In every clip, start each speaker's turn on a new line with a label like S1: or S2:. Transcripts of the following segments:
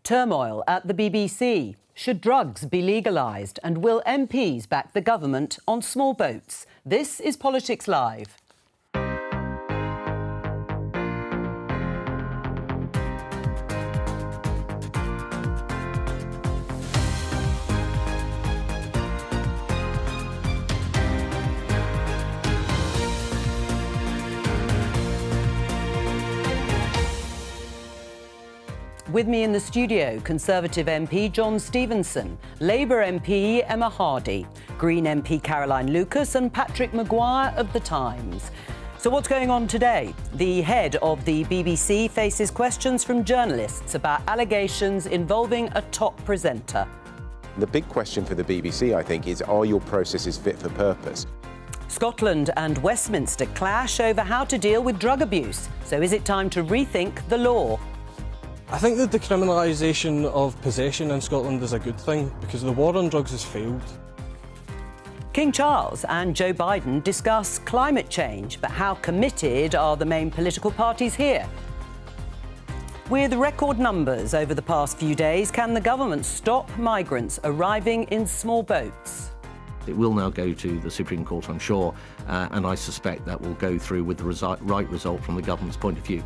S1: Turmoil at the BBC. Should drugs be legalised? And will MPs back the government on small boats? This is Politics Live. With me in the studio, Conservative MP John Stevenson, Labour MP Emma Hardy, Green MP Caroline Lucas and Patrick Maguire of The Times. So what's going on today? The head of the BBC faces questions from journalists about allegations involving a top presenter.
S2: The big question for the BBC, I think, is are your processes fit for purpose?
S1: Scotland and Westminster clash over how to deal with drug abuse. So is it time to rethink the law?
S3: I think the decriminalisation of possession in Scotland is a good thing because the war on drugs has failed.
S1: King Charles and Joe Biden discuss climate change, but how committed are the main political parties here? With record numbers over the past few days, can the government stop migrants arriving in small boats?
S4: It will now go to the Supreme Court, I'm sure, and I suspect that will go through with the right result from the government's point of view.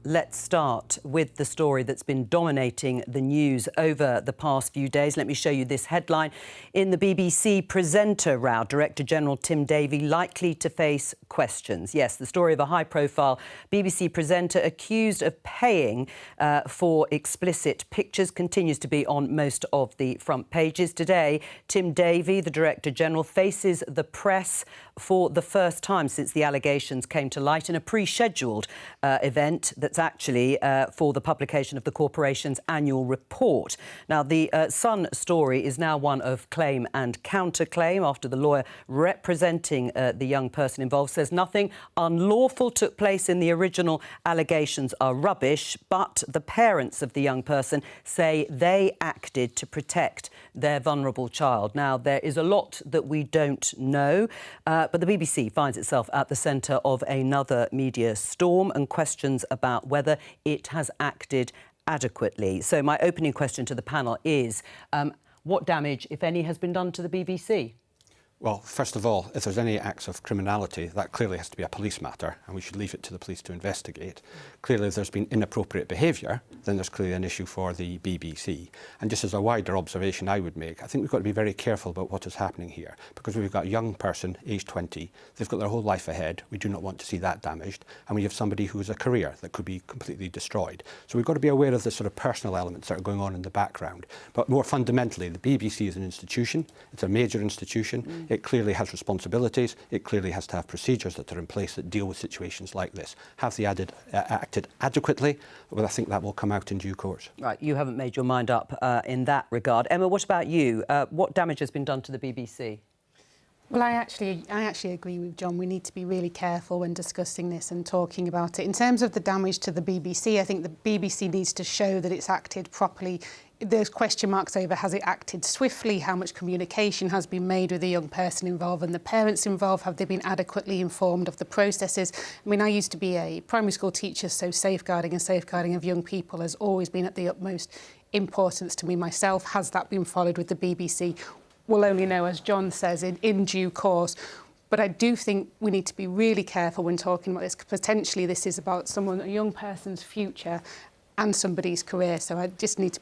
S1: Let's start with the story that's been dominating the news over the past few days. Let me show you this headline. In the BBC presenter row, Director General Tim Davie likely to face questions. Yes, the story of a high-profile BBC presenter accused of paying for explicit pictures continues to be on most of the front pages. Today, Tim Davie, the Director General, faces the press for the first time since the allegations came to light in a pre-scheduled event that's actually for the publication of the corporation's annual report. Now, the Sun story is now one of claim and counterclaim after the lawyer representing the young person involved says nothing unlawful took place in the original allegations are rubbish, but the parents of the young person say they acted to protect their vulnerable child. Now, there is a lot that we don't know, but the BBC finds itself at the centre of another media storm and questions about whether it has acted adequately. So my opening question to the panel is, what damage, if any, has been done to the BBC?
S5: Well, first of all, if there's any acts of criminality, that clearly has to be a police matter, and we should leave it to the police to investigate. Clearly, if there's been inappropriate behaviour, then there's clearly an issue for the BBC. And just as a wider observation I would make, I think we've got to be very careful about what is happening here, because we've got a young person, aged 20, they've got their whole life ahead. We do not want to see that damaged. And we have somebody who has a career that could be completely destroyed. So we've got to be aware of the sort of personal elements that are going on in the background. But more fundamentally, the BBC is an institution. It's a major institution. It clearly has responsibilities. It clearly has to have procedures that are in place that deal with situations like this. Have they acted adequately? Well, I think that will come out in due course. Right,
S1: you haven't made your mind up in that regard. Emma, what about you? What damage has been done to the BBC?
S6: Well, I actually agree with John. We need to be really careful when discussing this and talking about it. In terms of the damage to the BBC, I think the BBC needs to show that it's acted properly. There's question marks over has it acted swiftly, how much communication has been made with the young person involved and the parents involved, have they been adequately informed of the processes? I mean, I used to be a primary school teacher, so safeguarding of young people has always been at the utmost importance to me myself. Has that been followed with the BBC? We'll only know, as John says, in due course. But I do think we need to be really careful when talking about this. Potentially this is about a young person's future and somebody's career, so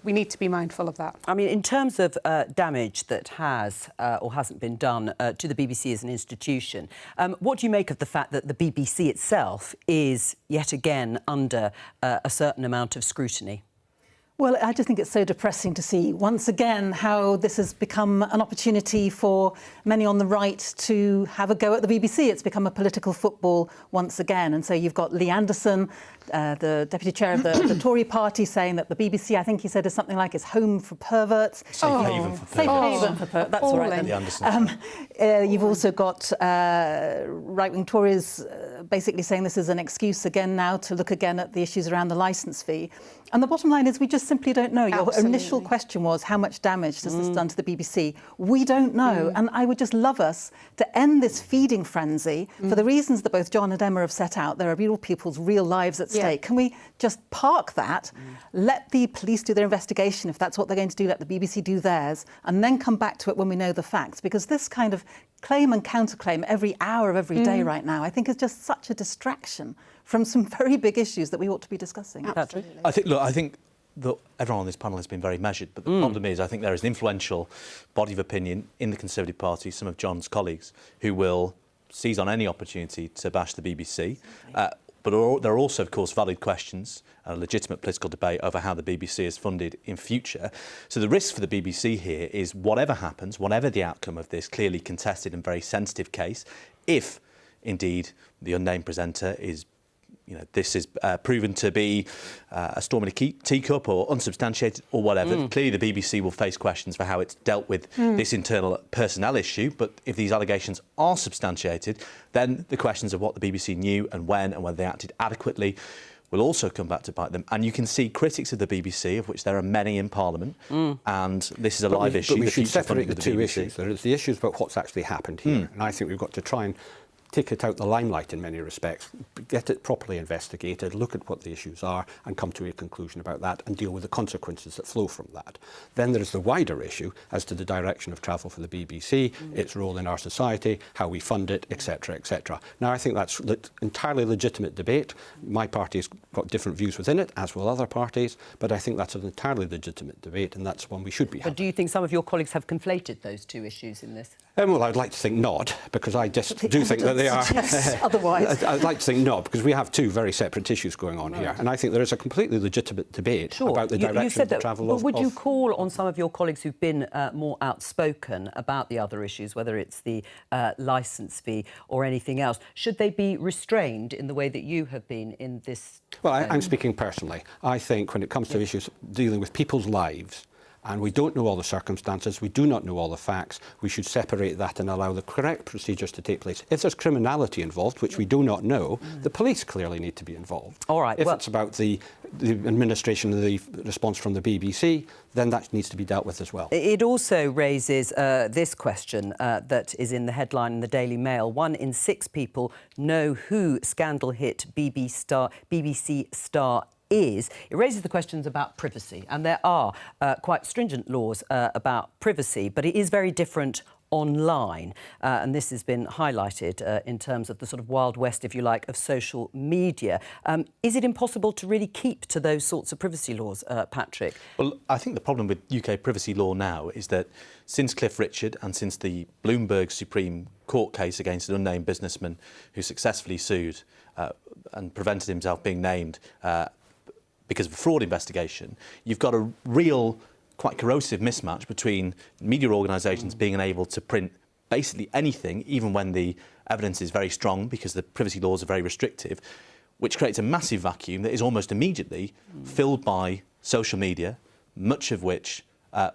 S6: we need to be mindful of that.
S1: I mean, in terms of damage that has or hasn't been done to the BBC as an institution, what do you make of the fact that the BBC itself is yet again under a certain amount of scrutiny?
S7: Well, I just think it's so depressing to see, once again, how this has become an opportunity for many on the right to have a go at the BBC. It's become a political football once again. And so you've got Lee Anderson, the deputy chair of the Tory party, saying that the BBC, I think he said, is something like it's home for perverts.
S5: Safe haven for perverts.
S7: Safe haven for perverts. That's all right then.
S5: You've
S7: also got right-wing Tories basically saying this is an excuse again now to look again at the issues around the licence fee. And the bottom line is we just simply don't know. Your initial question was, how much damage has this done to the BBC? We don't know. And I would just love us to end this feeding frenzy for the reasons that both John and Emma have set out. There are real people's real lives at stake. Can we just park that, let the police do their investigation, if that's what they're going to do, let the BBC do theirs, and then come back to it when we know the facts? Because this kind of claim and counterclaim every hour of every day right now, I think is just such a distraction from some very big issues that we ought to be discussing.
S6: Absolutely.
S8: I think that everyone on this panel has been very measured, but the problem is I think there is an influential body of opinion in the Conservative Party, some of John's colleagues, who will seize on any opportunity to bash the BBC. But there are also, of course, valid questions and a legitimate political debate over how the BBC is funded in future. So the risk for the BBC here is whatever happens, whatever the outcome of this clearly contested and very sensitive case, if indeed the unnamed presenter is, this is proven to be a storm in a teacup or unsubstantiated or whatever. Clearly, the BBC will face questions for how it's dealt with this internal personnel issue. But if these allegations are substantiated, then the questions of what the BBC knew and when and whether they acted adequately will also come back to bite them. And you can see critics of the BBC, of which there are many in Parliament, and this is a live issue.
S5: But we should separate the two
S8: BBC.
S5: issues. There is the issues about what's actually happened here, and I think we've got to try and take it out the limelight in many respects, get it properly investigated, look at what the issues are and come to a conclusion about that and deal with the consequences that flow from that. Then there's the wider issue as to the direction of travel for the BBC, its role in our society, how we fund it, etc., etc. Now, I think that's entirely legitimate debate. My party's got different views within it, as will other parties, but I think that's an entirely legitimate debate and that's one we should be having.
S1: But do you think some of your colleagues have conflated those two issues in this?
S5: Well, I'd like to think not, because I just do think that they are.
S7: Otherwise,
S5: I'd like to think not, because we have two very separate issues going on here, and I think there is a completely legitimate debate about the direction of the travel of.
S1: Would you call on some of your colleagues who've been more outspoken about the other issues, whether it's the licence fee or anything else? Should they be restrained in the way that you have been in this?
S5: Well, I'm speaking personally. I think when it comes to issues dealing with people's lives, and we don't know all the circumstances, we do not know all the facts, we should separate that and allow the correct procedures to take place. If there's criminality involved, which we do not know, the police clearly need to be involved.
S1: All right.
S5: If it's about the administration of the response from the BBC, then that needs to be dealt with as well. It
S1: also raises this question that is in the headline in the Daily Mail. 1 in 6 people know who scandal hit BBC star is. It raises the questions about privacy, and there are quite stringent laws about privacy, but it is very different online, and this has been highlighted in terms of the sort of Wild West, if you like, of social media. Is it impossible to really keep to those sorts of privacy laws, Patrick?
S8: Well, I think the problem with UK privacy law now is that since Cliff Richard and since the Bloomberg Supreme Court case against an unnamed businessman who successfully sued and prevented himself being named because of a fraud investigation, you've got a real, quite corrosive mismatch between media organisations being unable to print basically anything, even when the evidence is very strong because the privacy laws are very restrictive, which creates a massive vacuum that is almost immediately filled by social media, much of which,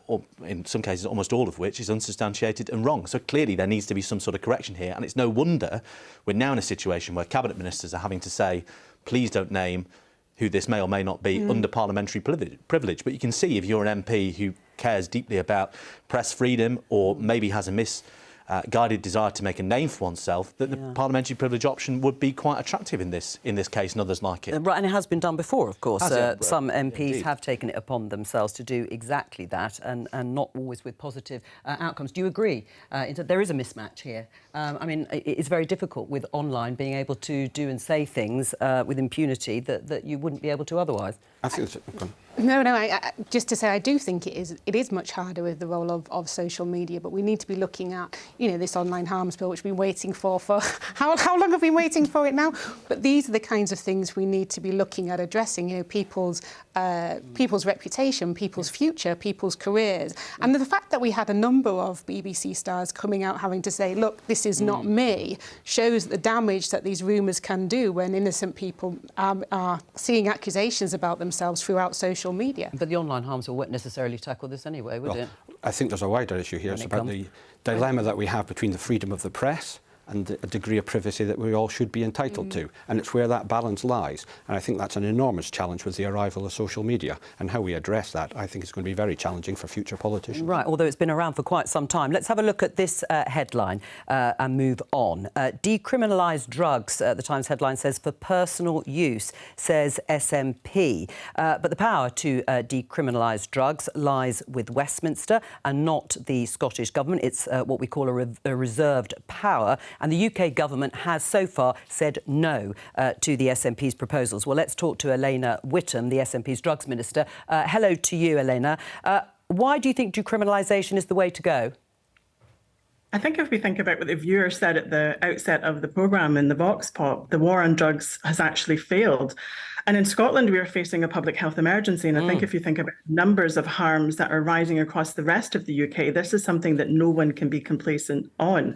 S8: or in some cases almost all of which, is unsubstantiated and wrong. So clearly there needs to be some sort of correction here, and it's no wonder we're now in a situation where cabinet ministers are having to say, please don't name who this may or may not be under parliamentary privilege. But you can see if you're an MP who cares deeply about press freedom or maybe has a misguided desire to make a name for oneself, that the parliamentary privilege option would be quite attractive in this case and others like it.
S1: Right, and it has been done before, of course. Some MPs have taken it upon themselves to do exactly that, and not always with positive outcomes. Do you agree? There is a mismatch here. I mean, it's very difficult with online being able to do and say things with impunity that you wouldn't be able to otherwise.
S5: I think
S6: just to say, I do think it is much harder with the role of social media, but we need to be looking at, this online harms bill, which we've been waiting for how long have we been waiting for it now? But these are the kinds of things we need to be looking at addressing, people's reputation, people's future, people's careers. And the fact that we had a number of BBC stars coming out having to say, look, this is not me, shows the damage that these rumours can do when innocent people are seeing accusations about themselves throughout social media.
S1: But the online harms bill won't necessarily tackle this anyway, would it?
S5: I think there's a wider issue here. It's about the dilemma that we have between the freedom of the press and a degree of privacy that we all should be entitled to. And it's where that balance lies. And I think that's an enormous challenge with the arrival of social media. And how we address that, I think, is going to be very challenging for future politicians.
S1: Right, although it's been around for quite some time. Let's have a look at this headline and move on. Decriminalise drugs, the Times headline says, for personal use, says SNP. But the power to decriminalise drugs lies with Westminster and not the Scottish Government. It's what we call a reserved power. And the UK Government has so far said no to the SNP's proposals. Well, let's talk to Elena Whittam, the SNP's Drugs Minister. Hello to you, Elena. Why do you think decriminalisation is the way to go?
S9: I think if we think about what the viewer said at the outset of the programme in the Vox Pop, the war on drugs has actually failed. And in Scotland, we are facing a public health emergency. And I think if you think about numbers of harms that are rising across the rest of the UK, this is something that no one can be complacent on.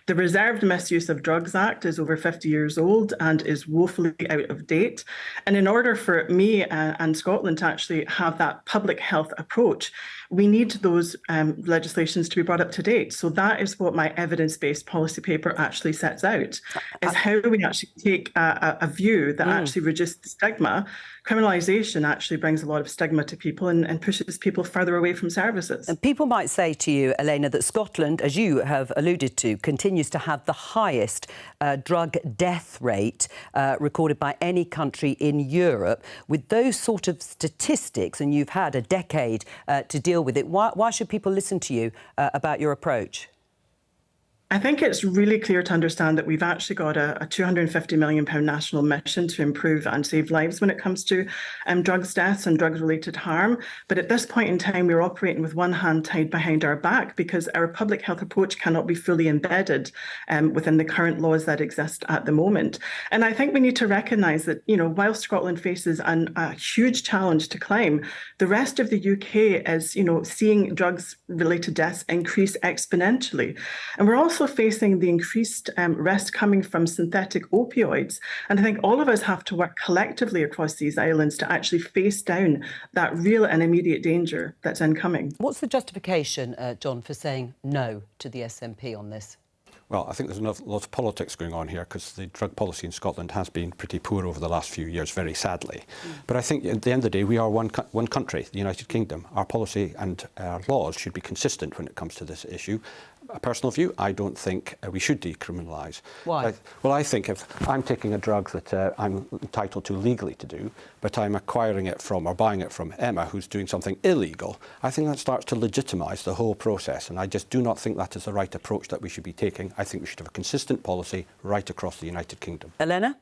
S9: The Reserved Misuse of Drugs Act is over 50 years old and is woefully out of date. And in order for me and Scotland to actually have that public health approach, we need those legislations to be brought up to date. So that is what my evidence-based policy paper actually sets out, is how we actually take a view that actually reduces the stigma. Criminalisation actually brings a lot of stigma to people and pushes people further away from services.
S1: And people might say to you, Elena, that Scotland, as you have alluded to, continues to have the highest drug death rate recorded by any country in Europe. With those sort of statistics, and you've had a decade to deal with it, why should people listen to you about your approach?
S9: I think it's really clear to understand that we've actually got a £250 million national mission to improve and save lives when it comes to drugs deaths and drugs-related harm. But at this point in time, we're operating with one hand tied behind our back because our public health approach cannot be fully embedded within the current laws that exist at the moment. And I think we need to recognise that, you know, while Scotland faces a huge challenge to climb, the rest of the UK is, you know, seeing drugs-related deaths increase exponentially. And we're also facing the increased risk coming from synthetic opioids. And I think all of us have to work collectively across these islands to actually face down that real and immediate danger that's incoming.
S1: What's the justification, John, for saying no to the SNP on this?
S5: Well, I think there's a lot of politics going on here because the drug policy in Scotland has been pretty poor over the last few years, very sadly. But I think at the end of the day, we are one country, the United Kingdom. Our policy and our laws should be consistent when it comes to this issue. A personal view, I don't think we should decriminalise.
S1: Why?
S5: Well, I think if I'm taking a drug that I'm entitled to legally to do, but I'm acquiring it from or buying it from Emma, who's doing something illegal, I think that starts to legitimise the whole process. And I just do not think that is the right approach that we should be taking. I think we should have a consistent policy right across the United Kingdom.
S1: Elena?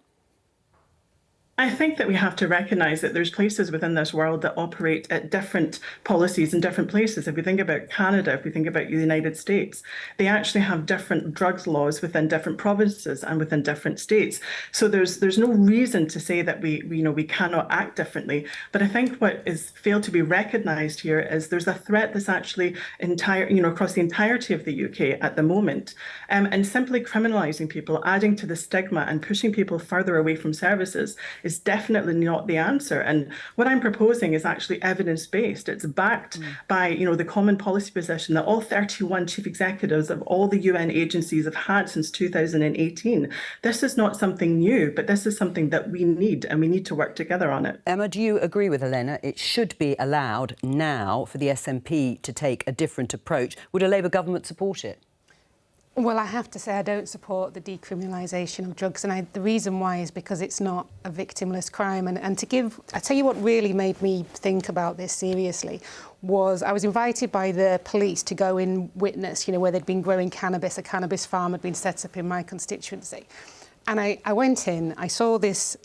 S9: I think that we have to recognise that there's places within this world that operate at different policies in different places. If we think about Canada, if we think about the United States, they actually have different drugs laws within different provinces and within different states. So there's no reason to say that we cannot act differently. But I think what is failed to be recognised here is there's a threat that's actually across the entirety of the UK at the moment. And simply criminalising people, adding to the stigma and pushing people further away from services is definitely not the answer. And what I'm proposing is actually evidence-based. It's backed by, the common policy position that all 31 chief executives of all the UN agencies have had since 2018. This is not something new, but this is something that we need, and we need to work together on it.
S1: Emma, do you agree with Elena? It should be allowed now for the SNP to take a different approach. Would a Labour government support it?
S6: Well, I have to say I don't support the decriminalisation of drugs, and the reason why is because it's not a victimless crime. And I tell you what really made me think about this seriously was I was invited by the police to go and witness, where they'd been growing cannabis. A cannabis farm had been set up in my constituency. And I went in, I saw this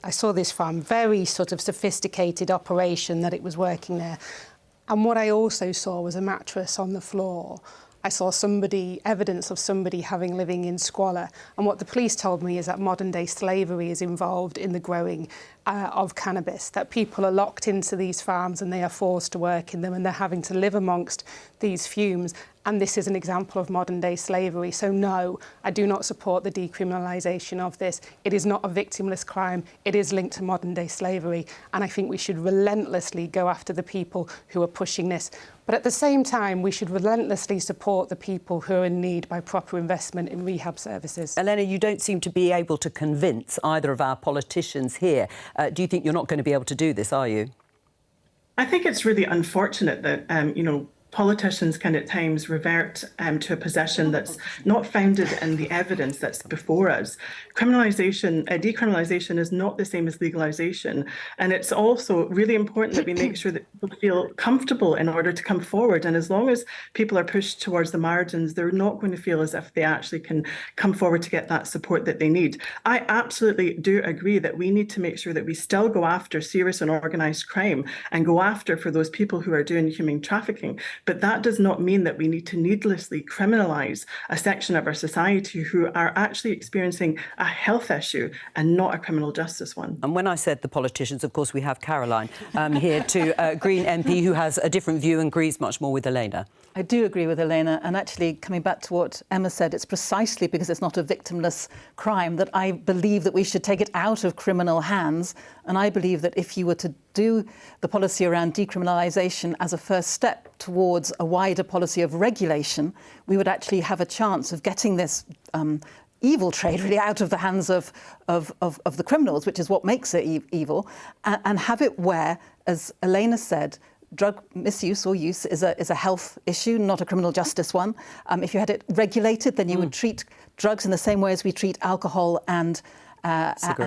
S6: farm, very sort of sophisticated operation that it was working there. And what I also saw was a mattress on the floor. I saw evidence of somebody living in squalor. And what the police told me is that modern day slavery is involved in the growing of cannabis, that people are locked into these farms and they are forced to work in them and they're having to live amongst these fumes. and this is an example of modern-day slavery. So no, I do not support the decriminalisation of this. It is not a victimless crime. It is linked to modern-day slavery, and I think we should relentlessly go after the people who are pushing this. But at the same time, we should relentlessly support the people who are in need by proper investment in rehab services.
S1: Elena, you don't seem to be able to convince either of our politicians here. Do you think you're not going to be able to do this, are you?
S9: I think it's really unfortunate that, politicians can at times revert to a position that's not founded in the evidence that's before us. Decriminalisation is not the same as legalisation. And it's also really important that we make sure that people feel comfortable in order to come forward. And as long as people are pushed towards the margins, they're not going to feel as if they actually can come forward to get that support that they need. I absolutely do agree that we need to make sure that we still go after serious and organised crime and go after for those people who are doing human trafficking. But that does not mean that we need to needlessly criminalise a section of our society who are actually experiencing a health issue and not a criminal justice one.
S1: And when I said the politicians, of course, we have Caroline here to Green MP, who has a different view and agrees much more with Elena.
S7: I do agree with Elena, and actually coming back to what Emma said, it's precisely because it's not a victimless crime that I believe that we should take it out of criminal hands. And I believe that if you were to do the policy around decriminalisation as a first step towards a wider policy of regulation, we would actually have a chance of getting this evil trade really out of the hands of the criminals, which is what makes it evil, and have it where, as Elena said, drug misuse or use is a health issue, not a criminal justice one. If you had it regulated, then you would treat drugs in the same way as we treat alcohol and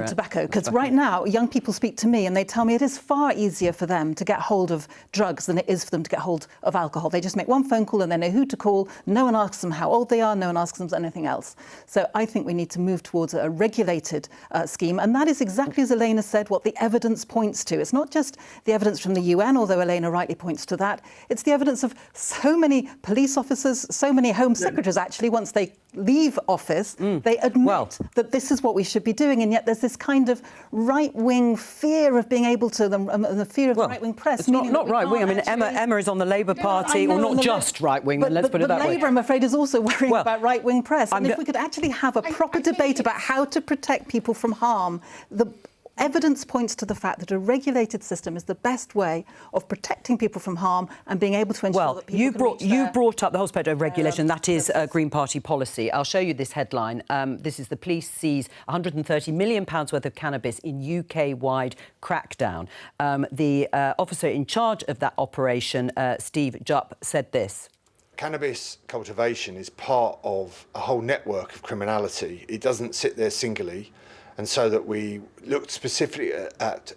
S7: tobacco. Because right now, young people speak to me and they tell me it is far easier for them to get hold of drugs than it is for them to get hold of alcohol. They just make one phone call and they know who to call. No one asks them how old they are. No one asks them anything else. So I think we need to move towards a regulated scheme. And that is exactly, as Elena said, what the evidence points to. It's not just the evidence from the UN, although Elena rightly points to that. It's the evidence of so many police officers, so many Home Secretaries, actually, once they leave office, they admit that this is what we should be doing, and yet there's this kind of right-wing fear of being able to, the fear of the right-wing press.
S1: It's not right-wing. I mean, Emma is on the Labour Party, or not just right-wing, let's put it that way.
S7: But Labour, I'm afraid, is also worrying about right-wing press. And if we could actually have a proper debate about how to protect people from harm, the evidence points to the fact that a regulated system is the best way of protecting people from harm and being able to ensure that people
S1: you brought up the whole spectrum of regulation. That is Green Party policy. I'll show you this headline. This is the police seize £130 million worth of cannabis in UK-wide crackdown. The officer in charge of that operation, Steve Jupp, said this.
S10: Cannabis cultivation is part of a whole network of criminality. It doesn't sit there singly. And so that we looked specifically at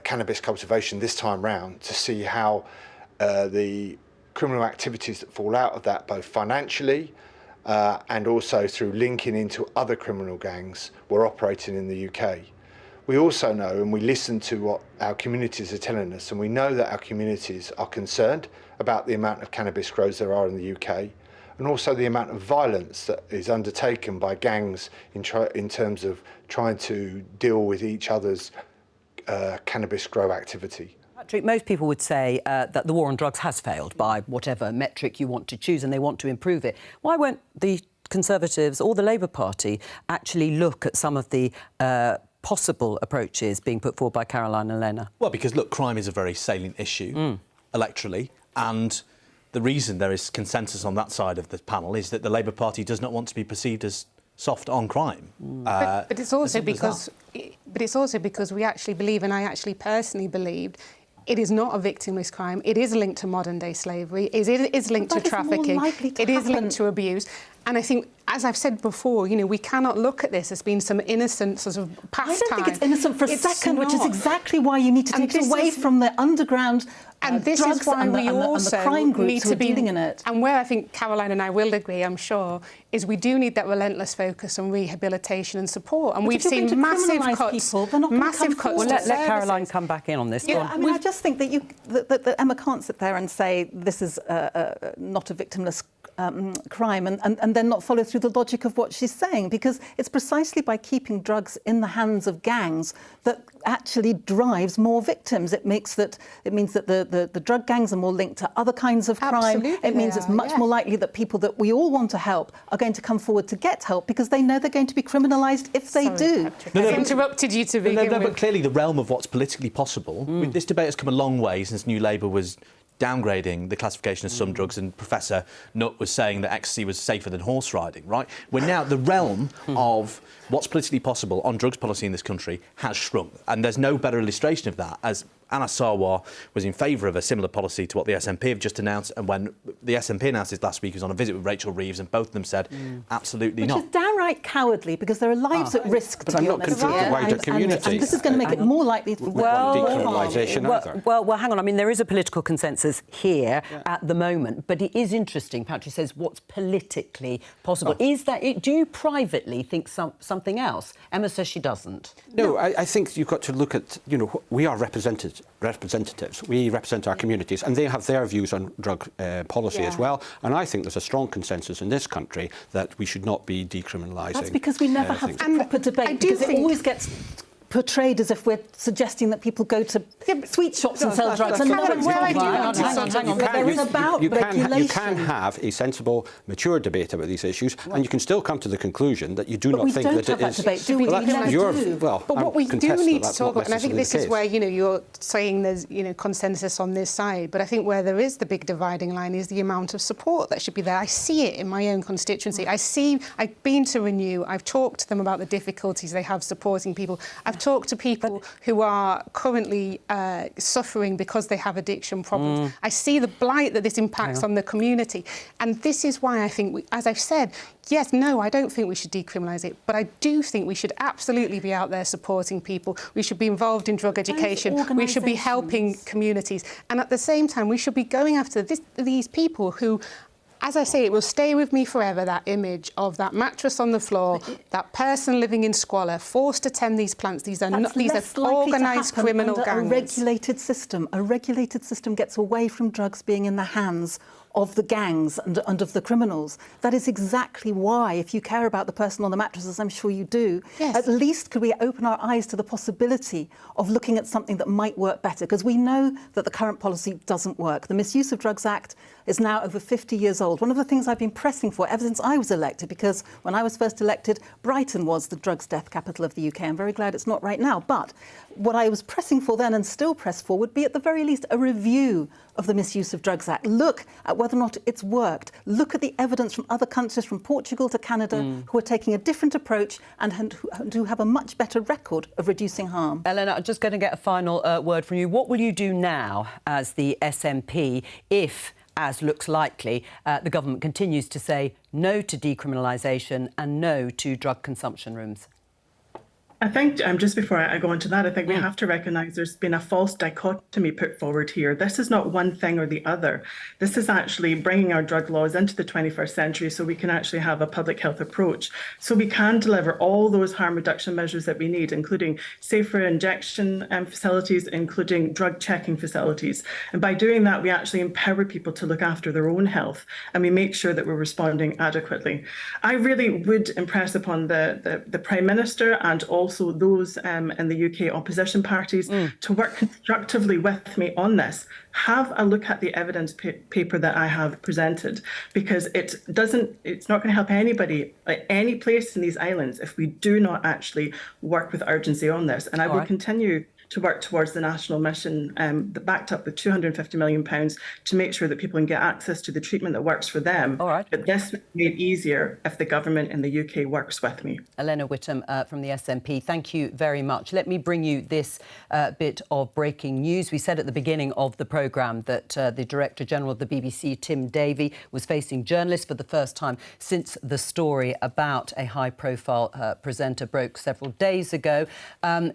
S10: cannabis cultivation this time round to see how the criminal activities that fall out of that, both financially and also through linking into other criminal gangs, were operating in the UK. We also know, and we listen to what our communities are telling us, and we know that our communities are concerned about the amount of cannabis grows there are in the UK, and also the amount of violence that is undertaken by gangs in terms of trying to deal with each other's cannabis grow activity.
S1: Patrick, most people would say that the war on drugs has failed by whatever metric you want to choose, and they want to improve it. Why won't the Conservatives or the Labour Party actually look at some of the possible approaches being put forward by Caroline and Elena?
S8: Well, because, look, crime is a very salient issue electorally, and the reason there is consensus on that side of the panel is that the Labour Party does not want to be perceived as soft on crime.
S6: But it's also because we actually believe, and I actually personally believed, it is not a victimless crime. It is linked to modern-day slavery. It is linked to trafficking. It is linked to abuse. And I think, as I've said before, we cannot look at this as being some innocent sort of pastime.
S7: I don't think it's innocent for a second, which is exactly why you need to take it away from the underground
S6: and this
S7: drugs
S6: is why
S7: and
S6: we also
S7: the crime groups
S6: need
S7: who
S6: to
S7: are
S6: be
S7: dealing in it.
S6: And where I think Caroline and I will agree, I'm sure, is we do need that relentless focus on rehabilitation and support. And we've seen massive cuts. Massive cuts.
S1: Well, let Caroline come back in on this.
S7: Yeah, I mean, I just think that Emma can't sit there and say this is not a victimless crime and then not follow through the logic of what she's saying, because it's precisely by keeping drugs in the hands of gangs that actually drives more victims. It means that the drug gangs are more linked to other kinds of crime.
S6: Absolutely
S7: It means it's much more likely that people that we all want to help are going to come forward to get help because they know they're going to be criminalised if they do.
S6: I interrupted you to begin with.
S8: But clearly the realm of what's politically possible. This debate has come a long way since New Labour was downgrading the classification of some drugs, and Professor Nutt was saying that ecstasy was safer than horse riding, right? We're now, the realm of what's politically possible on drugs policy in this country has shrunk, and there's no better illustration of that as Anna Sarwar was in favour of a similar policy to what the SNP have just announced, and when the SNP announced this last week, he was on a visit with Rachel Reeves, and both of them said, absolutely not.
S7: Which is downright cowardly, because there are lives at risk, to be honest.
S5: But I'm not controlling the wider community.
S7: And this is going to make it more likely for
S5: decriminalisation either.
S1: Well, hang on. I mean, there is a political consensus here at the moment, but it is interesting. Patrick says, what's politically possible? Is that? Do you privately think something else? Emma says she doesn't.
S5: No, I think you've got to look at, we are representatives. We represent our communities, and they have their views on drug policy as well. And I think there's a strong consensus in this country that we should not be decriminalising.
S7: That's because we never have the proper debate, because it always gets portrayed as if we're suggesting that people go to sweet shops and sell drugs.
S5: You can have a sensible, mature debate about these issues, and you can still come to the conclusion that you do not think that it is.
S7: Debate, do we?
S5: Well,
S6: but what we do need to talk about, and I think this is where you're saying there's consensus on this side, but I think where there is the big dividing line is the amount of support that should be there. I see it in my own constituency. I've been to Renew. I've talked to them about the difficulties they have supporting people. I've talked to people who are currently suffering because they have addiction problems. I see the blight that this impacts on the community. And this is why I think, as I've said, yes, no, I don't think we should decriminalise it, but I do think we should absolutely be out there supporting people. We should be involved in drug education. We should be helping communities. And at the same time, we should be going after these people who, as I say, it will stay with me forever, that image of that mattress on the floor, that person living in squalor, forced to tend these plants. These are organised criminal gangs.
S7: A regulated system. A regulated system gets away from drugs being in the hands of the gangs and of the criminals. That is exactly why, if you care about the person on the mattress, as I'm sure you do, at least could we open our eyes to the possibility of looking at something that might work better, because we know that the current policy doesn't work. The Misuse of Drugs Act is now over 50 years old. One of the things I've been pressing for ever since I was elected, because when I was first elected, Brighton was the drugs death capital of the UK. I'm very glad it's not right now. But what I was pressing for then, and still press for, would be at the very least a review of the Misuse of Drugs Act. Look at whether or not it's worked. Look at the evidence from other countries, from Portugal to Canada, who are taking a different approach and who have a much better record of reducing harm.
S1: Elena, I'm just going to get a final word from you. What will you do now as the SNP if, as looks likely, the government continues to say no to decriminalisation and no to drug consumption rooms?
S9: I think, just before I go into that, I think we have to recognise there's been a false dichotomy put forward here. This is not one thing or the other. This is actually bringing our drug laws into the 21st century so we can actually have a public health approach, so we can deliver all those harm reduction measures that we need, including safer injection facilities, including drug checking facilities. And by doing that, we actually empower people to look after their own health, and we make sure that we're responding adequately. I really would impress upon the Prime Minister and also those in the UK opposition parties to work constructively with me on this. Have a look at the evidence paper that I have presented, because it's not going to help anybody at any place in these islands if we do not actually work with urgency on this. And I will continue to work towards the national mission backed up with £250 million to make sure that people can get access to the treatment that works for them. But this will be made easier if the government in the UK works with me.
S1: Elena Whittam from the SNP, thank you very much. Let me bring you this bit of breaking news. We said at the beginning of the programme that the Director General of the BBC, Tim Davie, was facing journalists for the first time since the story about a high-profile presenter broke several days ago.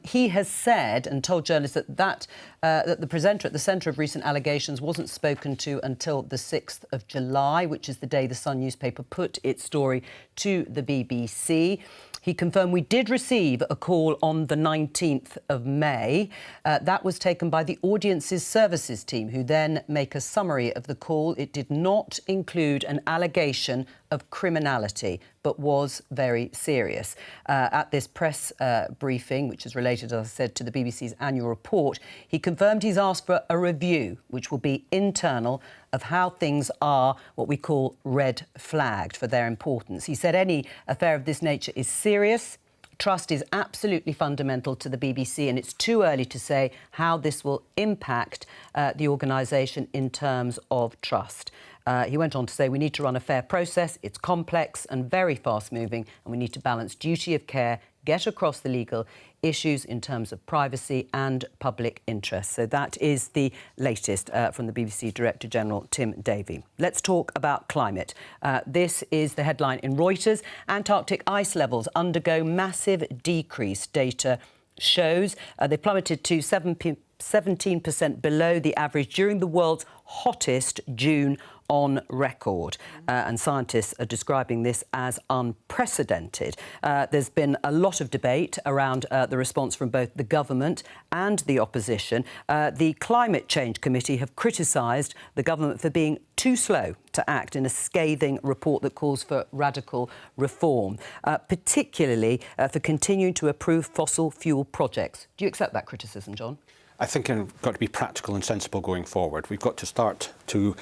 S1: He has said and told journalists that the presenter at the centre of recent allegations wasn't spoken to until the 6th of July, which is the day the Sun newspaper put its story to the BBC. He confirmed we did receive a call on the 19th of May. That was taken by the Audiences Services team, who then make a summary of the call. It did not include an allegation of criminality, but was very serious. At this press briefing, which is related, as I said, to the BBC's annual report, he confirmed he's asked for a review, which will be internal, of how things are what we call red flagged for their importance. He said any affair of this nature is serious. Trust is absolutely fundamental to the BBC, and it's too early to say how this will impact the organisation in terms of trust. He went on to say we need to run a fair process. It's complex and very fast-moving, and we need to balance duty of care, get across the legal issues in terms of privacy and public interest. So that is the latest from the BBC Director General Tim Davie. Let's talk about climate. This is the headline in Reuters. Antarctic ice levels undergo massive decrease. Data shows they plummeted to 17% below the average during the world's hottest June on record. And scientists are describing this as unprecedented. There's been a lot of debate around the response from both the government and the opposition. The Climate Change Committee have criticised the government for being too slow to act in a scathing report that calls for radical reform, particularly for continuing to approve fossil fuel projects. Do you accept that criticism, John?
S5: I think we've got to be practical and sensible going forward. We've got to start to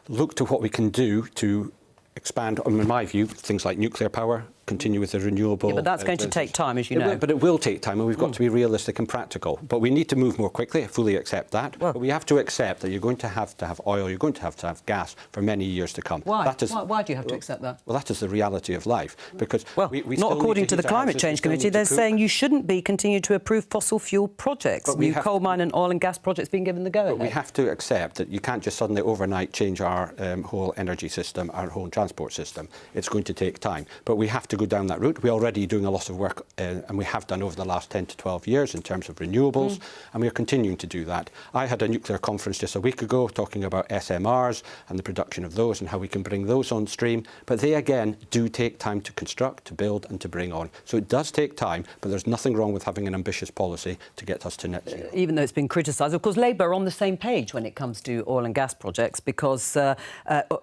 S5: look to what we can do to expand, in my view, things like nuclear power, continue with the renewable...
S1: Yeah, but that's going to take time, as you know.
S5: But it will take time, and we've got to be realistic and practical. But we need to move more quickly. I fully accept that. Well, but we have to accept that you're going to have oil, you're going to have gas for many years to come.
S1: Why? Why do you have to accept that?
S5: Well, that is the reality of life. Because we
S1: not according to the Climate Change Committee. They're saying you shouldn't be continuing to approve fossil fuel projects. New coal mine and oil and gas projects being given the go-ahead.
S5: But we have to accept that you can't just suddenly overnight change our whole energy system, our whole transport system. It's going to take time. But we have to go down that route. We're already doing a lot of work, and we have done over the last 10 to 12 years in terms of renewables, and we are continuing to do that. I had a nuclear conference just a week ago talking about SMRs and the production of those and how we can bring those on stream. But they, again, do take time to construct, to build and to bring on. So it does take time, but there's nothing wrong with having an ambitious policy to get us to net zero.
S1: Even though it's been criticised. Of course, Labour are on the same page when it comes to oil and gas projects because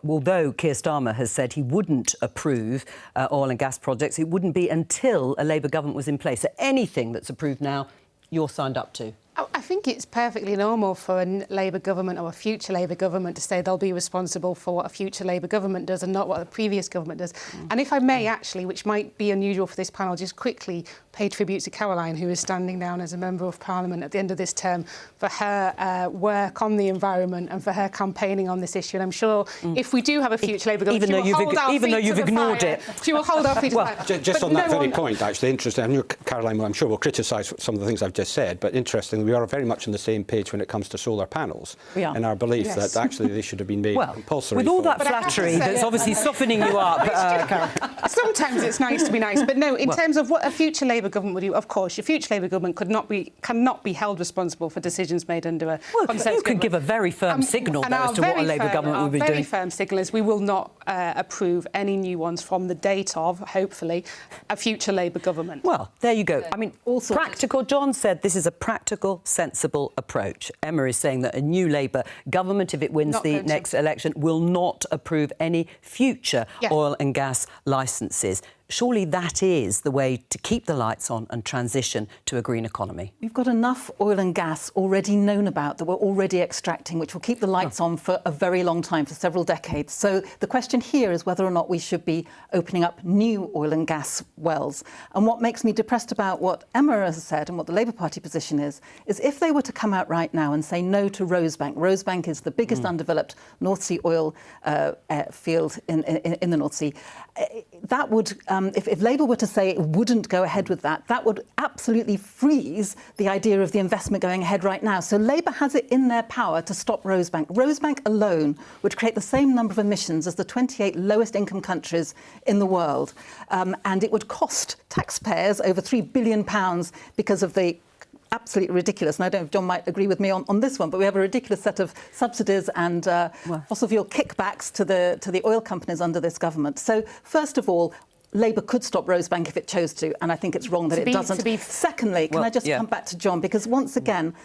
S1: although Keir Starmer has said he wouldn't approve oil and gas projects, it wouldn't be until a Labour government was in place. So anything that's approved now, you're signed up to.
S6: I think it's perfectly normal for a Labour government or a future Labour government to say they'll be responsible for what a future Labour government does and not what a previous government does. And if I may, actually, which might be unusual for this panel, just quickly pay tribute to Caroline, who is standing down as a Member of Parliament at the end of this term, for her work on the environment and for her campaigning on this issue. And I'm sure if we do have a future Labour government,
S1: even though you've ignored it,
S6: she will hold our feet to the fire.
S5: Just on that very point, actually, interesting. I know Caroline, I'm sure, will criticise some of the things I've just said, but interestingly, we are very much on the same page when it comes to solar panels in our belief that actually they should have been made compulsory.
S1: With all that flattery that's obviously softening you up,
S6: sometimes it's nice to be nice, but no, in terms of what a future Labour government would do, of course, your future Labour government cannot be held responsible for decisions made under a consensus.
S1: You can give a very firm signal as to what a Labour government will be doing.
S6: Our very firm signal is we will not approve any new ones from the date of, hopefully, a future Labour government.
S1: Well, there you go. I mean, also practical. John said this is a practical, sensible approach. Emma is saying that a new Labour government, if it wins the next election, will not approve any future oil and gas licences. Surely that is the way to keep the lights on and transition to a green economy.
S7: We've got enough oil and gas already known about that we're already extracting, which will keep the lights on for a very long time, for several decades. So the question here is whether or not we should be opening up new oil and gas wells. And what makes me depressed about what Emma has said and what the Labour Party position is if they were to come out right now and say no to Rosebank. Rosebank is the biggest undeveloped North Sea oil field in the North Sea. That would, if Labour were to say it wouldn't go ahead with that, that would absolutely freeze the idea of the investment going ahead right now. So Labour has it in their power to stop Rosebank. Rosebank alone would create the same number of emissions as the 28 lowest income countries in the world. And it would cost taxpayers over £3 billion because of the absolutely ridiculous, and I don't know if John might agree with me on this one, but we have a ridiculous set of subsidies and fossil fuel kickbacks to the oil companies under this government. So, first of all, Labour could stop Rosebank if it chose to, and I think it's wrong that it doesn't. Secondly, can I just come back to John, because once again,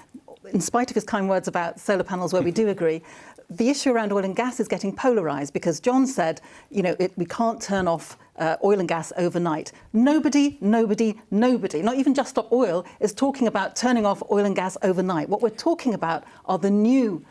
S7: in spite of his kind words about solar panels, where we do agree, the issue around oil and gas is getting polarised because John said, you know, we can't turn off oil and gas overnight. Nobody, not even Just Stop Oil, is talking about turning off oil and gas overnight. What we're talking about are the new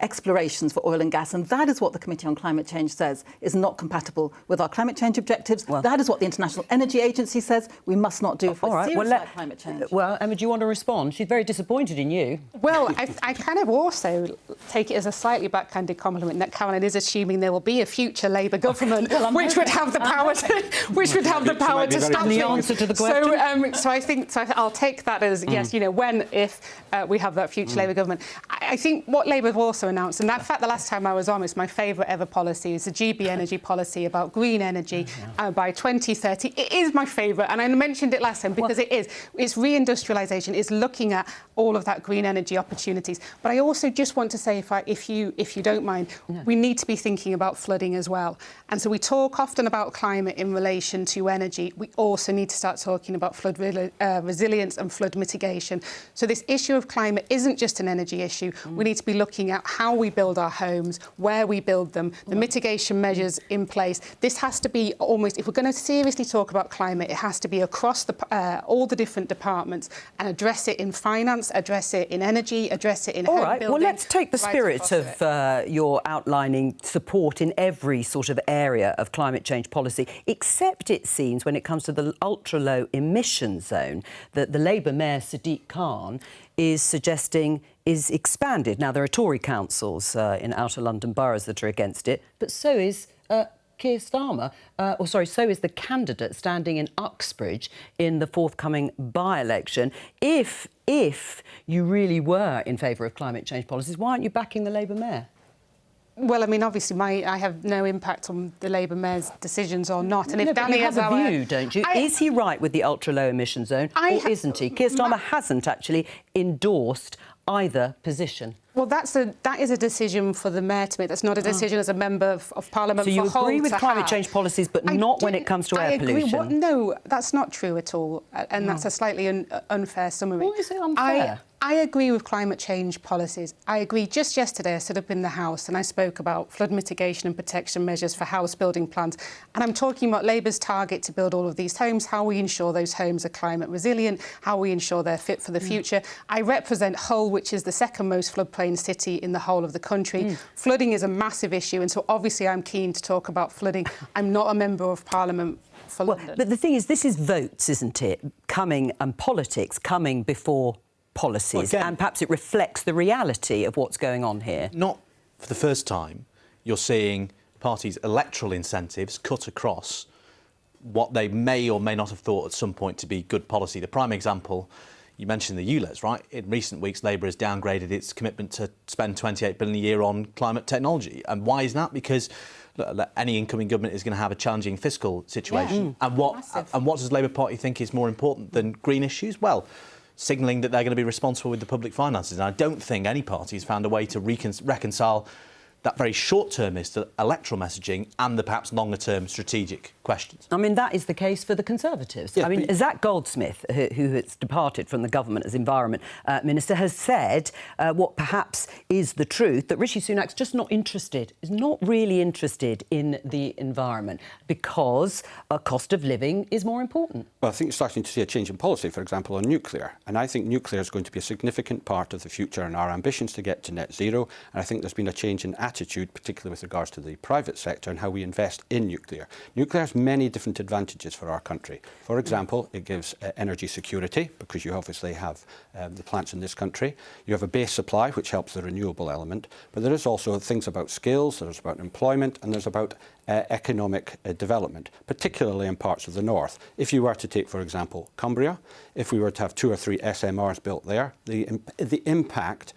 S7: explorations for oil and gas, and that is what the Committee on Climate Change says is not compatible with our climate change objectives. Well, that is what the International Energy Agency says we must not do if we're serious about climate change.
S1: Well, Emma, do you want to respond? She's very disappointed in you.
S6: Well, I kind of also take it as a slightly backhanded compliment that Caroline is assuming there will be a future Labour government which would have the power to stop
S1: the answer to the question.
S6: So I'll take that as yes, you know, if we have that future Labour government. I think what Labour have also announced, and in fact the last time I was on, it's my favourite ever policy, is the GB energy policy about green energy by 2030. It is my favourite, and I mentioned it last time because it's reindustrialisation, it's looking at all of that green energy opportunities. But I also just want to say, if you don't mind, we need to be thinking about flooding as well. And so we talk often about climate in relation to energy. We also need to start talking about flood resilience and flood mitigation. So this issue of climate isn't just an energy issue. We need to be looking at how we build our homes, where we build them, the mitigation measures in place. This has to be almost, if we're going to seriously talk about climate, it has to be across all the different departments and address it in finance, address it in energy, address it in home building.
S1: Well, let's take the spirit of your outlining support in every sort of area of climate change policy, except it seems when it comes to the ultra-low emission zone that the Labour Mayor Sadiq Khan is suggesting is expanded. Now, there are Tory councils in outer London boroughs that are against it, but so is Keir Starmer, so is the candidate standing in Uxbridge in the forthcoming by-election. If you really were in favour of climate change policies, why aren't you backing the Labour Mayor?
S6: Well, I mean, obviously, I have no impact on the Labour Mayor's decisions or not. And if
S1: Danny has a view, don't you? Is he right with the ultra-low emission zone, or isn't he? Keir Starmer hasn't actually endorsed either position.
S6: Well, that is a decision for the Mayor to make. That's not a decision as a Member of Parliament.
S1: So you agree with climate change policies, but not when it comes to air pollution?
S6: No, that's not true at all. And that's a slightly unfair summary.
S1: Why is it unfair?
S6: I agree with climate change policies. I agree. Just yesterday, I stood up in the House and I spoke about flood mitigation and protection measures for house building plans. And I'm talking about Labour's target to build all of these homes, how we ensure those homes are climate resilient, how we ensure they're fit for the future. I represent Hull, which is the second most floodplain city in the whole of the country. Flooding is a massive issue, and so obviously I'm keen to talk about flooding. I'm not a Member of Parliament for London.
S1: But the thing is, this is votes, isn't it? And politics coming before policies, and perhaps it reflects the reality of what's going on here.
S8: Not for the first time, you're seeing parties' electoral incentives cut across what they may or may not have thought at some point to be good policy. The prime example, you mentioned the ULEZ, right? In recent weeks, Labour has downgraded its commitment to spend $28 billion a year on climate technology. And why is that? Because any incoming government is going to have a challenging fiscal situation. And what does the Labour Party think is more important than green issues? Well, signalling that they're going to be responsible with the public finances. And I don't think any party has found a way to reconcile that very short-termist electoral messaging and the perhaps longer-term strategic questions.
S1: I mean, that is the case for the Conservatives. I mean, Zach Goldsmith, who has departed from the government as Environment Minister, has said what perhaps is the truth, that Rishi Sunak's just not really interested in the environment because a cost of living is more important.
S5: Well, I think you're starting to see a change in policy, for example, on nuclear. And I think nuclear is going to be a significant part of the future and our ambitions to get to net zero. And I think there's been a change in attitude, particularly with regards to the private sector and how we invest in nuclear. Nuclear has many different advantages for our country. For example, it gives energy security, because you obviously have the plants in this country. You have a base supply, which helps the renewable element. But there is also things about skills, there's about employment, and there's about economic development, particularly in parts of the north. If you were to take, for example, Cumbria, if we were to have 2 or 3 SMRs built there, the impact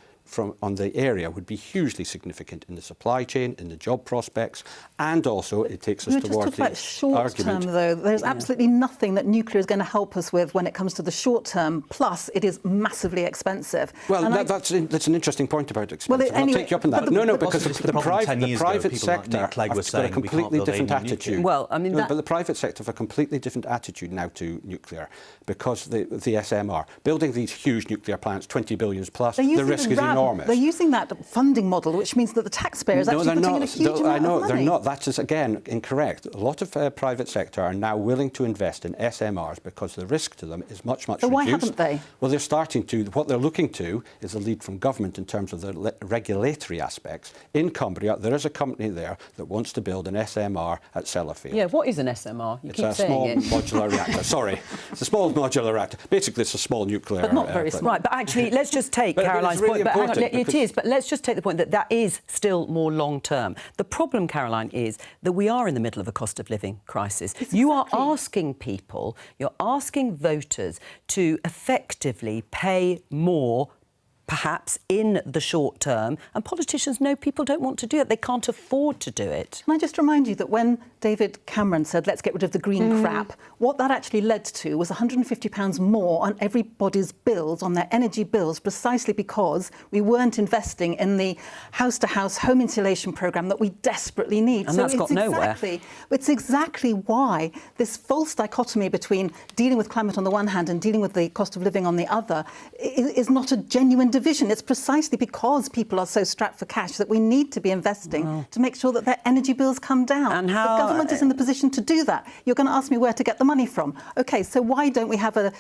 S5: on the area would be hugely significant in the supply chain, in the job prospects, and also it takes us towards the argument.
S7: Short term, though, there's absolutely nothing that nuclear is going to help us with when it comes to the short term. Plus, it is massively expensive.
S5: Well, that's an interesting point about expensive. I'll take you up on that. No, because the private sector have got a completely different attitude.
S1: Well, I mean,
S5: but the private sector have a completely different attitude now to nuclear because the SMR building these huge nuclear plants, 20 billion plus. The risk is enormous. enormous.
S7: They're using that funding model, which means that the taxpayer is actually putting in a huge amount of money.
S5: They're not. That is, again, incorrect. A lot of private sector are now willing to invest in SMRs because the risk to them is much, much reduced.
S7: Why haven't they?
S5: Well, they're starting to. What they're looking to is a lead from government in terms of the regulatory aspects. In Cumbria, there is a company there that wants to build an SMR at Sellafield.
S1: Yeah, what is an SMR? You keep saying it.
S5: It's a small modular reactor. Sorry. It's a small modular reactor. Basically, it's a small nuclear...
S7: But not very small.
S1: Right, but actually, let's just take Caroline's
S5: really
S1: point. But hang on,
S5: important
S1: it is, but let's just take the point that that is still more long-term. The problem, Caroline, is that we are in the middle of a cost of living crisis.
S7: Exactly.
S1: You are asking people, you're asking voters to effectively pay more, perhaps in the short term, and politicians know people don't want to do it. They can't afford to do it.
S7: Can I just remind you that when David Cameron said, let's get rid of the green crap, what that actually led to was £150 more on everybody's bills, on their energy bills, precisely because we weren't investing in the house-to-house home insulation programme that we desperately need.
S1: And so that's got nowhere.
S7: It's exactly why this false dichotomy between dealing with climate on the one hand and dealing with the cost of living on the other is not a genuine division. It's precisely because people are so strapped for cash that we need to be investing to make sure that their energy bills come down.
S1: And how...
S7: The government is in the position to do that. You're going to ask me where to get the money from. OK, so why don't we have a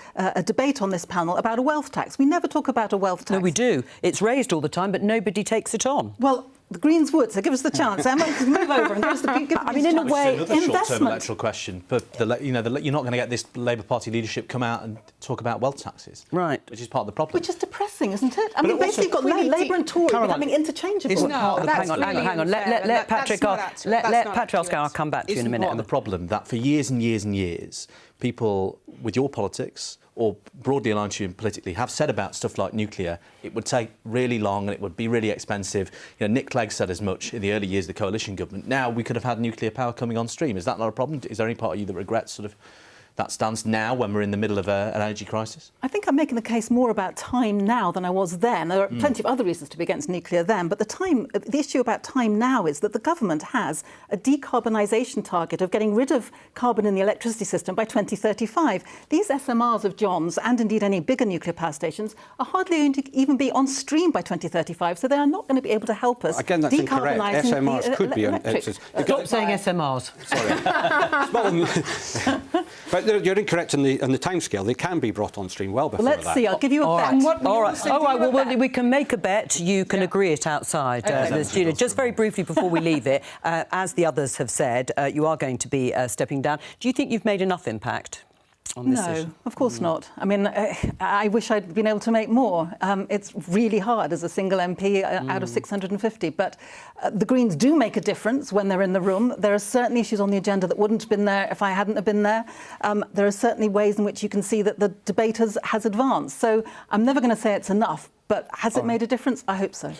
S7: debate on this panel about a wealth tax? We never talk about a wealth tax.
S1: No, we do. It's raised all the time, but nobody takes it on.
S7: Well, the Greens would, so give us the chance. Emma, move over and give us the
S1: I mean, in a way,
S8: another short-term electoral question. But you're not going to get this Labour Party leadership come out and talk about wealth taxes,
S1: right?
S8: Which is part of the problem.
S7: Which is depressing, isn't it? I mean, basically, you've got Labour and Tory becoming interchangeable.
S1: Hang on. Let Patrick ask. Let Patrick ask. I'll come back to you in a minute.
S8: Isn't part of the problem that for years and years and years, people with your politics or broadly aligned to you politically have said about stuff like nuclear, it would take really long and it would be really expensive. You know, Nick Clegg said as much in the early years of the coalition government. Now we could have had nuclear power coming on stream. Is that not a problem? Is there any part of you that regrets sort of that stance now when we're in the middle of an energy crisis? I
S7: think I'm making the case more about time now than I was then. There are plenty of other reasons to be against nuclear then, but the issue about time now is that the government has a decarbonisation target of getting rid of carbon in the electricity system by 2035. These SMRs of John's, and indeed any bigger nuclear power stations, are hardly going to even be on stream by 2035, so they are not going to be be able to help us.
S5: Again, that's incorrect. SMRs could be on...
S1: Stop saying SMRs.
S5: Sorry. But you're incorrect in the timescale. They can be brought on stream well before that.
S7: Let's see. I'll give you a bet.
S1: All right. Well, we can make a bet. You can agree it outside the studio. Just very briefly before we leave it, as the others have said, you are going to be stepping down. Do you think you've made enough impact on this issue?
S7: No, of course not. I mean, I wish I'd been able to make more. It's really hard as a single MP out of 650, but the Greens do make a difference when they're in the room. There are certain issues on the agenda that wouldn't have been there if I hadn't have been there. There are certainly ways in which you can see that the debate has advanced. So I'm never going to say it's enough, but has it made a difference? I hope so.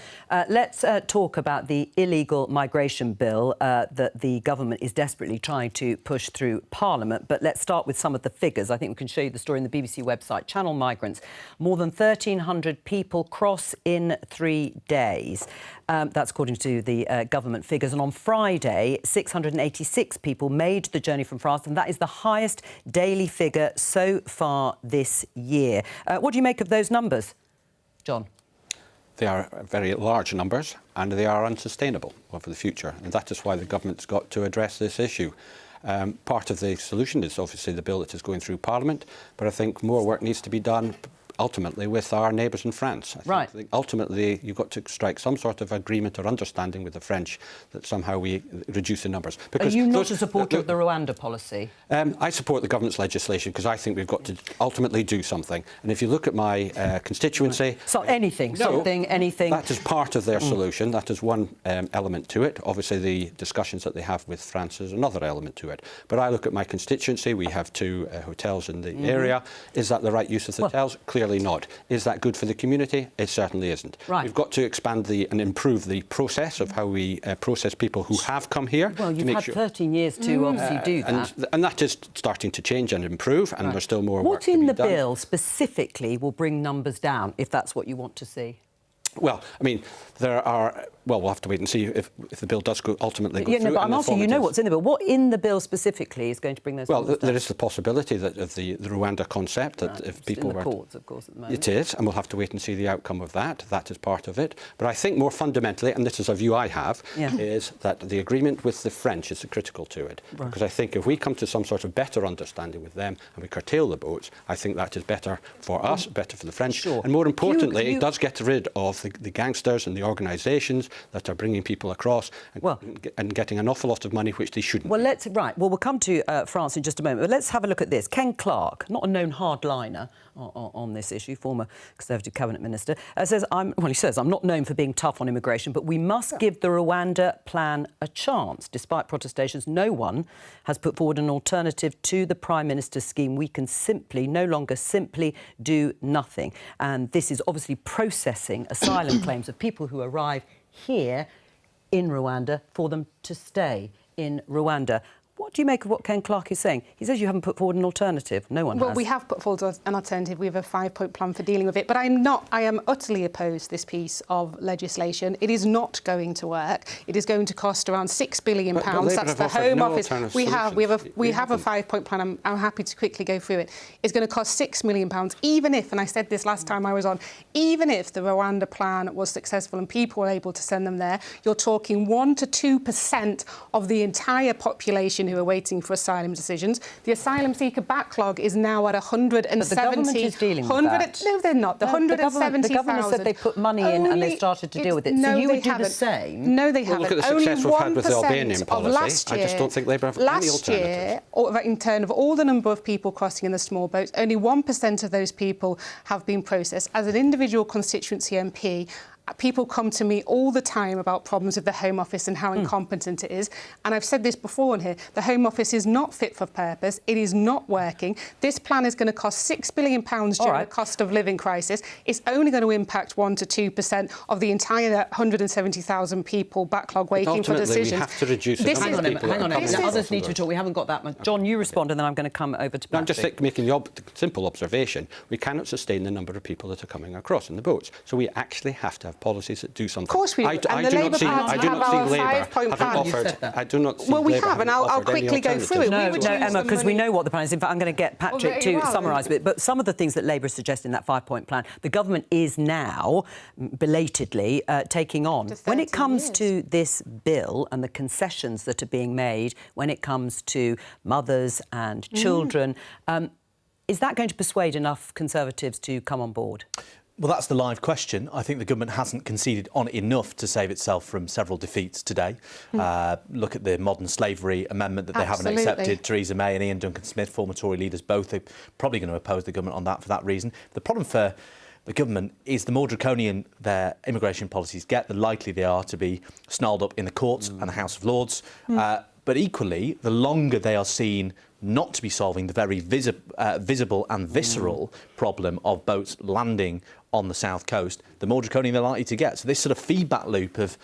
S1: Let's talk about the illegal migration bill that the government is desperately trying to push through Parliament. But let's start with some of the figures. I think we can show you the story in the BBC website. Channel migrants. More than 1,300 people cross in 3 days. That's according to the government figures. And on Friday, 686 people made the journey from France, and that is the highest daily figure so far this year. What do you make of those numbers? John?
S5: They are very large numbers and they are unsustainable for the future, and that is why the government's got to address this issue. Part of the solution is obviously the bill that is going through Parliament, but I think more work needs to be done ultimately with our neighbours in France. I think ultimately you've got to strike some sort of agreement or understanding with the French that somehow we reduce the numbers.
S1: Because are you not a supporter of the Rwanda policy?
S5: I support the government's legislation because I think we've got to ultimately do something. And if you look at my constituency...
S1: So anything, anything...
S5: That is part of their solution. That is one element to it. Obviously, the discussions that they have with France is another element to it. But I look at my constituency. We have 2 hotels in the area. Is that the right use of the hotels? Clearly not. Is that good for the community? It certainly isn't. We've got to expand and improve the process of how we process people who have come here.
S1: Well, you've had 13 years to obviously do that.
S5: And that is starting to change and improve, and there's still more work to be done.
S1: What in the bill specifically will bring numbers down, if that's what you want to see?
S5: Well, I mean, there are Well, we'll have to wait and see if the bill does ultimately go through.
S1: No, but I'm asking, you know what's in the bill. What in the bill specifically is going to bring those numbers down?
S5: There is the possibility that of the Rwanda concept, that if people
S1: were... in the courts, of course, at the moment.
S5: It is, and we'll have to wait and see the outcome of that. That is part of it. But I think more fundamentally, and this is a view I have, is that the agreement with the French is critical to it. Right. Because I think if we come to some sort of better understanding with them and we curtail the boats, I think that is better for us, better for the French.
S1: Sure.
S5: And more importantly, it does get rid of the gangsters and the organisations that are bringing people across and getting an awful lot of money which they shouldn't.
S1: Well, we'll come to France in just a moment, but let's have a look at this. Ken Clarke, not a known hardliner on this issue, former Conservative Cabinet Minister, says, I'm not known for being tough on immigration, but we must give the Rwanda plan a chance. Despite protestations, no one has put forward an alternative to the Prime Minister's scheme. We can no longer simply do nothing. And this is obviously processing asylum claims of people who arrive here in Rwanda for them to stay in Rwanda. What do you make of what Ken Clarke is saying? He says you haven't put forward an alternative. No one has.
S6: Well, we have put forward an alternative. We have a 5-point plan for dealing with it. But I am utterly opposed to this piece of legislation. It is not going to work. It is going to cost around £6 billion. That's the Home Office. We have a 5-point plan. I'm happy to quickly go through it. It's going to cost £6 million. Even if, and I said this last time I was on, even if the Rwanda plan was successful and people were able to send them there, you're talking 1 to 2% of the entire population who are waiting for asylum decisions. The asylum seeker backlog is now at 170.
S1: But the government is dealing with that.
S6: No, they're not. The 170,000.
S1: The government said they put money in and they started to deal with it.
S6: No,
S1: so you would do
S6: haven't.
S1: the same?
S6: No, they haven't.
S5: Look at the success we've had with the Albanian policy. I just don't think Labour have any alternative.
S6: Last year, in terms of all the number of people crossing in the small boats, only 1% of those people have been processed. As an individual constituency MP, people come to me all the time about problems with the Home Office and how incompetent it is. And I've said this before on here, the Home Office is not fit for purpose. It is not working. This plan is going to cost £6 billion during the cost of living crisis. It's only going to impact 1 to 2% of the entire 170,000 people backlog waiting for decisions.
S5: We have to reduce the number of people.
S1: Hang on a minute. Others need to talk. We haven't got that much. John, you respond and then I'm going to come over to Patrick.
S5: I'm just making the simple observation. We cannot sustain the number of people that are coming across in the boats. So we actually have to have policies that do something.
S6: Of course we do.
S5: I do not see Labour having offered. I do not see.
S6: Well, we
S5: Labour
S6: have, and I'll quickly go through it.
S1: No, Emma, because we know what the plan is. In fact, I'm going to get Patrick to summarise a bit. But some of the things that Labour is suggesting in that 5-point plan, the government is now belatedly taking on. When it comes to this bill and the concessions that are being made, when it comes to mothers and children, is that going to persuade enough Conservatives to come on board?
S8: Well, that's the live question. I think the government hasn't conceded on it enough to save itself from several defeats today. Look at the modern slavery amendment that they haven't accepted. Theresa May and Ian Duncan-Smith, former Tory leaders, both are probably going to oppose the government on that for that reason. The problem for the government is the more draconian their immigration policies get, the likely they are to be snarled up in the courts and the House of Lords. But equally, the longer they are seen not to be solving the very visible and visceral problem of boats landing on the south coast, the more draconian they're likely to get. So this sort of feedback loop of,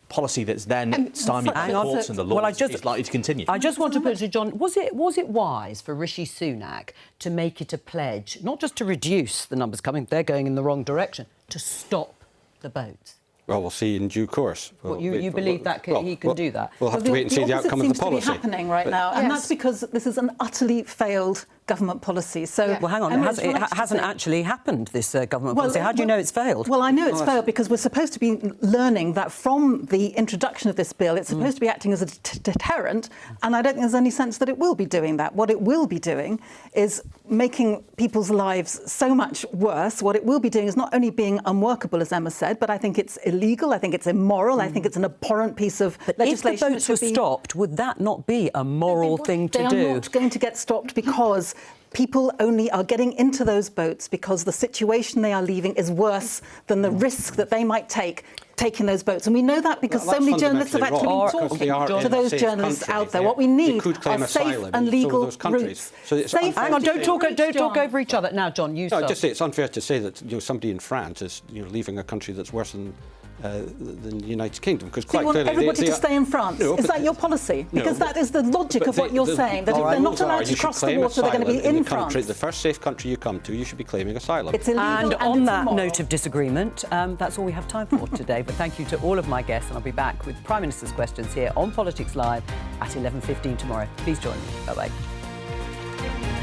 S8: policy that's then stymied by the courts and the laws is likely to continue.
S1: I just want to put it to John, was it wise for Rishi Sunak to make it a pledge, not just to reduce the numbers coming, they're going in the wrong direction, to stop the boats?
S5: Well, we'll see in due course.
S1: You believe that he can do that?
S5: We'll have to wait and see the outcome of the policy.
S7: Seems to be happening right now, and that's because this is an utterly failed government policy. So,
S1: well, hang on, it hasn't actually happened, this government policy. How do you know it's failed?
S7: Well, I know it's failed because we're supposed to be learning that from the introduction of this bill, it's supposed to be acting as a deterrent, and I don't think there's any sense that it will be doing that. What it will be doing is making people's lives so much worse. What it will be doing is not only being unworkable, as Emma said, but I think it's illegal, I think it's immoral, I think it's an abhorrent piece of legislation.
S1: If the boats were stopped, would that not be a moral thing to do?
S7: They are not going to get stopped because people only are getting into those boats because the situation they are leaving is worse than the risk that they might take taking those boats. And we know that because so many journalists have actually been talking to those journalists out there. What we need are safe and legal routes.
S1: Hang on, don't talk over each other. Now, John, you start.
S5: Just say it's unfair to say that somebody in France is leaving a country that's worse than the United Kingdom. Because
S7: So
S5: quite
S7: you want
S5: clearly,
S7: everybody to stay in France?
S5: No,
S7: is that your policy?
S5: No,
S7: Because that is the logic of what you're saying, that if they're not allowed to cross the water, they're going to be in France.
S5: The first safe country you come to, you should be claiming asylum.
S7: It's illegal
S1: And
S7: and
S1: on
S7: it's
S1: that
S7: immoral.
S1: note of disagreement, that's all we have time for today. But thank you to all of my guests, and I'll be back with Prime Minister's questions here on Politics Live at 11:15 tomorrow. Please join me. Bye-bye.